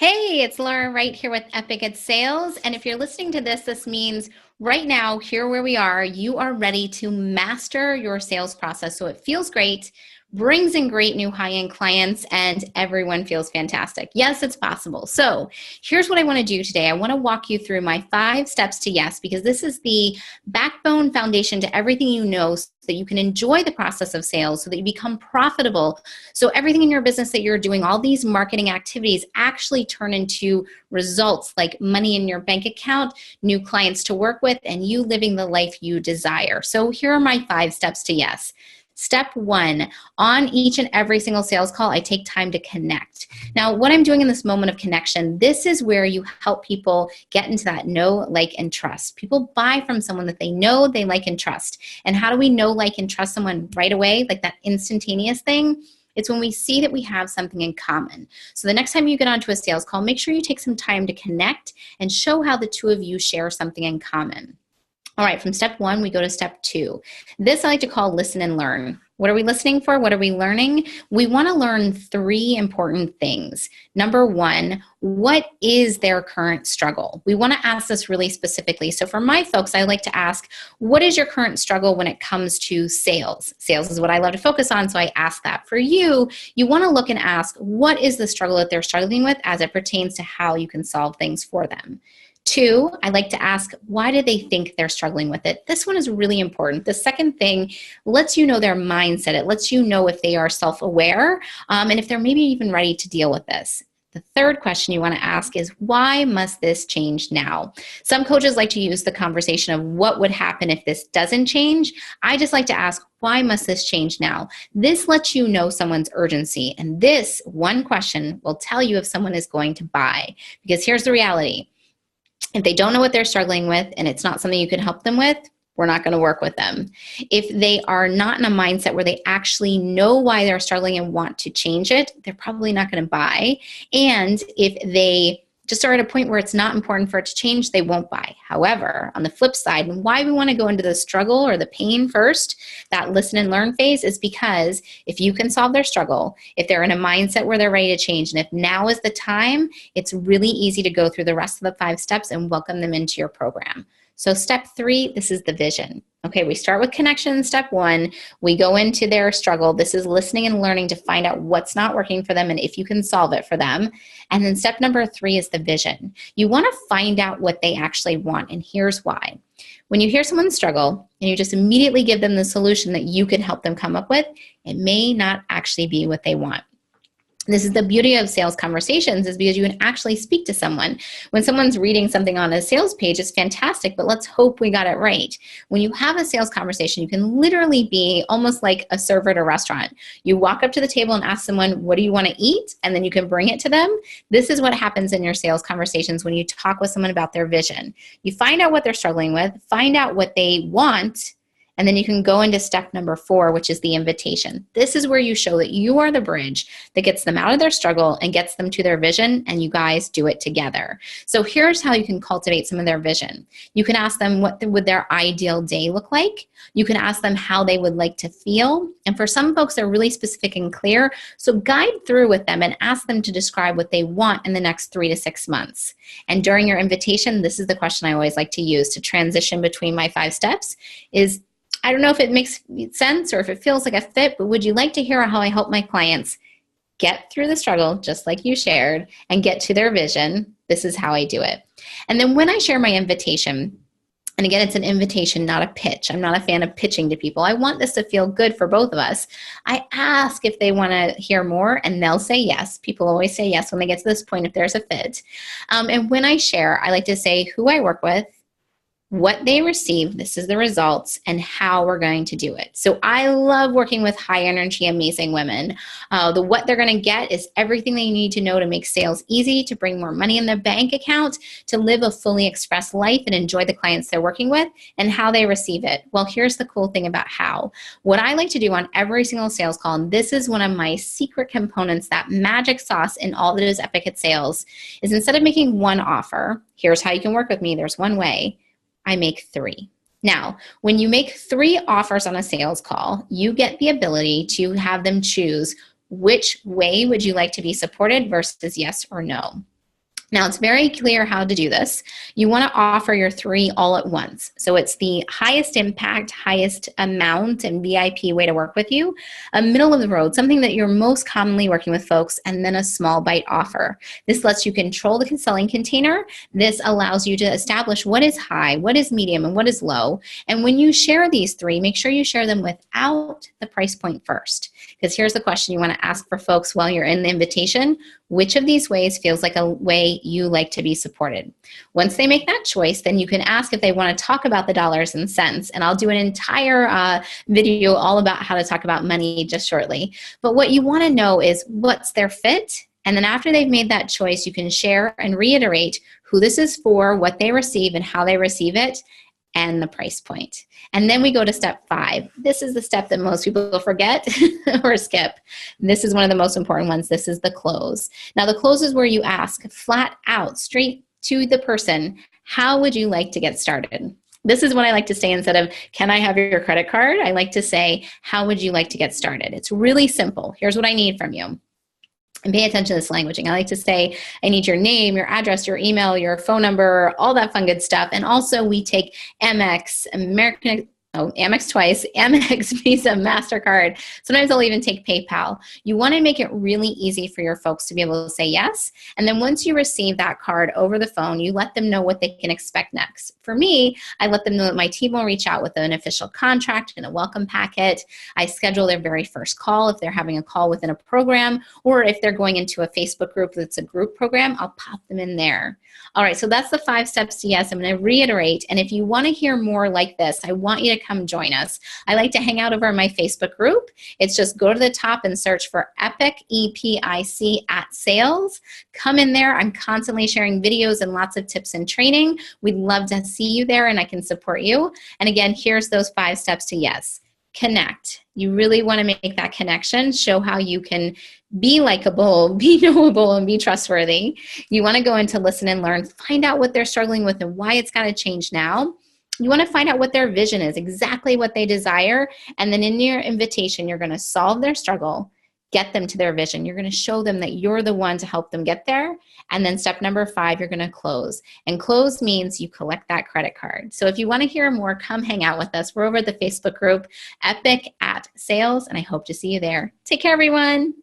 Hey, it's Laura right here with Epic at Sales. And if you're listening to this, this means right now, here where we are, you are ready to master your sales process so it feels great, brings in great new high-end clients, and everyone feels fantastic. Yes, it's possible. So here's what I want to do today. I want to walk you through my 5 steps to yes, because this is the backbone foundation to everything you know so that you can enjoy the process of sales, so that you become profitable, so everything in your business that you're doing, all these marketing activities actually turn into results like money in your bank account, new clients to work with, and you living the life you desire. So here are my 5 steps to yes. Step 1, on each and every single sales call, I take time to connect. Now, what I'm doing in this moment of connection, this is where you help people get into that know, like, and trust. People buy from someone that they know, they like, and trust. And how do we know, like, and trust someone right away, like that instantaneous thing? It's when we see that we have something in common. So the next time you get onto a sales call, make sure you take some time to connect and show how the two of you share something in common. All right, from step 1, we go to step 2. This I like to call listen and learn. What are we listening for? What are we learning? We want to learn 3 important things. Number 1, what is their current struggle? We want to ask this really specifically. So for my folks, I like to ask, what is your current struggle when it comes to sales? Sales is what I love to focus on, so I ask that. For you, you want to look and ask, what is the struggle that they're struggling with as it pertains to how you can solve things for them? 2, I like to ask, why do they think they're struggling with it? This one is really important. The second thing lets you know their mindset. It lets you know if they are self-aware and if they're maybe even ready to deal with this. The third question you want to ask is, why must this change now? Some coaches like to use the conversation of what would happen if this doesn't change. I just like to ask, why must this change now? This lets you know someone's urgency. And this one question will tell you if someone is going to buy. Because here's the reality. If they don't know what they're struggling with and it's not something you can help them with, we're not going to work with them. If they are not in a mindset where they actually know why they're struggling and want to change it, they're probably not going to buy. And if they just are at a point where it's not important for it to change, they won't buy. However, on the flip side, and why we want to go into the struggle or the pain first, that listen and learn phase, is because if you can solve their struggle, if they're in a mindset where they're ready to change, and if now is the time, it's really easy to go through the rest of the 5 steps and welcome them into your program. So step 3, this is the vision. Okay, we start with connection, step 1. We go into their struggle. This is listening and learning to find out what's not working for them and if you can solve it for them. And then step number 3 is the vision. You want to find out what they actually want, and here's why. When you hear someone struggle and you just immediately give them the solution that you can help them come up with, it may not actually be what they want. This is the beauty of sales conversations, is because you can actually speak to someone. When someone's reading something on a sales page, it's fantastic, but let's hope we got it right. When you have a sales conversation, you can literally be almost like a server at a restaurant. You walk up to the table and ask someone, what do you want to eat? And then you can bring it to them. This is what happens in your sales conversations when you talk with someone about their vision. You find out what they're struggling with, find out what they want, and then you can go into step number 4, which is the invitation. This is where you show that you are the bridge that gets them out of their struggle and gets them to their vision, and you guys do it together. So here's how you can cultivate some of their vision. You can ask them what would their ideal day look like. You can ask them how they would like to feel. And for some folks, they're really specific and clear. So guide through with them and ask them to describe what they want in the next 3 to 6 months. And during your invitation, this is the question I always like to use to transition between my 5 steps is, I don't know if it makes sense or if it feels like a fit, but would you like to hear how I help my clients get through the struggle, just like you shared, and get to their vision? This is how I do it. And then when I share my invitation, and again, it's an invitation, not a pitch. I'm not a fan of pitching to people. I want this to feel good for both of us. I ask if they want to hear more, and they'll say yes. People always say yes when they get to this point if there's a fit. And when I share, I like to say who I work with, what they receive, this is the results, and how we're going to do it. So I love working with high energy, amazing women. What they're going to get is everything they need to know to make sales easy, to bring more money in their bank account, to live a fully expressed life and enjoy the clients they're working with, and how they receive it. Well, here's the cool thing about how. What I like to do on every single sales call, and this is one of my secret components, that magic sauce in all that is Epic at Sales, is instead of making one offer, here's how you can work with me, there's one way, I make 3. Now, when you make 3 offers on a sales call, you get the ability to have them choose which way would you like to be supported versus yes or no. Now, it's very clear how to do this. You want to offer your 3 all at once. So it's the highest impact, highest amount, and VIP way to work with you, a middle of the road, something that you're most commonly working with folks, and then a small bite offer. This lets you control the selling container. This allows you to establish what is high, what is medium, and what is low. And when you share these 3, make sure you share them without the price point first. Because here's the question you want to ask for folks while you're in the invitation. Which of these ways feels like a way you like to be supported? Once they make that choice, then you can ask if they want to talk about the dollars and cents. And I'll do an entire video all about how to talk about money just shortly. But what you want to know is what's their fit. And then after they've made that choice, you can share and reiterate who this is for, what they receive, and how they receive it, and the price point. And then we go to step 5. This is the step that most people forget or skip. This is one of the most important ones. This is the close. Now, the close is where you ask flat out, straight to the person, how would you like to get started? This is what I like to say instead of, can I have your credit card? I like to say, how would you like to get started? It's really simple. Here's what I need from you. And pay attention to this languaging. I like to say, I need your name, your address, your email, your phone number, all that fun good stuff. And also we take Amex, Amex twice, Amex, Visa, MasterCard. Sometimes I'll even take PayPal. You want to make it really easy for your folks to be able to say yes. And then once you receive that card over the phone, you let them know what they can expect next. For me, I let them know that my team will reach out with an official contract and a welcome packet. I schedule their very first call if they're having a call within a program, or if they're going into a Facebook group that's a group program, I'll pop them in there. All right, so that's the 5 steps to yes. I'm going to reiterate, and if you want to hear more like this, I want you to come join us. I like to hang out over in my Facebook group. It's just go to the top and search for EPIC, EPIC at sales. Come in there. I'm constantly sharing videos and lots of tips and training. We'd love to see you there, and I can support you. And again, here's those 5 steps to yes. Connect. You really want to make that connection, show how you can be likable, be knowable, and be trustworthy. You want to go into listen and learn, find out what they're struggling with and why it's got to change now. You want to find out what their vision is, exactly what they desire, and then in your invitation, you're going to solve their struggle, get them to their vision. You're going to show them that you're the one to help them get there. And then step number 5, you're going to close. And close means you collect that credit card. So if you want to hear more, come hang out with us. We're over at the Facebook group, EPIC at Sales, and I hope to see you there. Take care, everyone.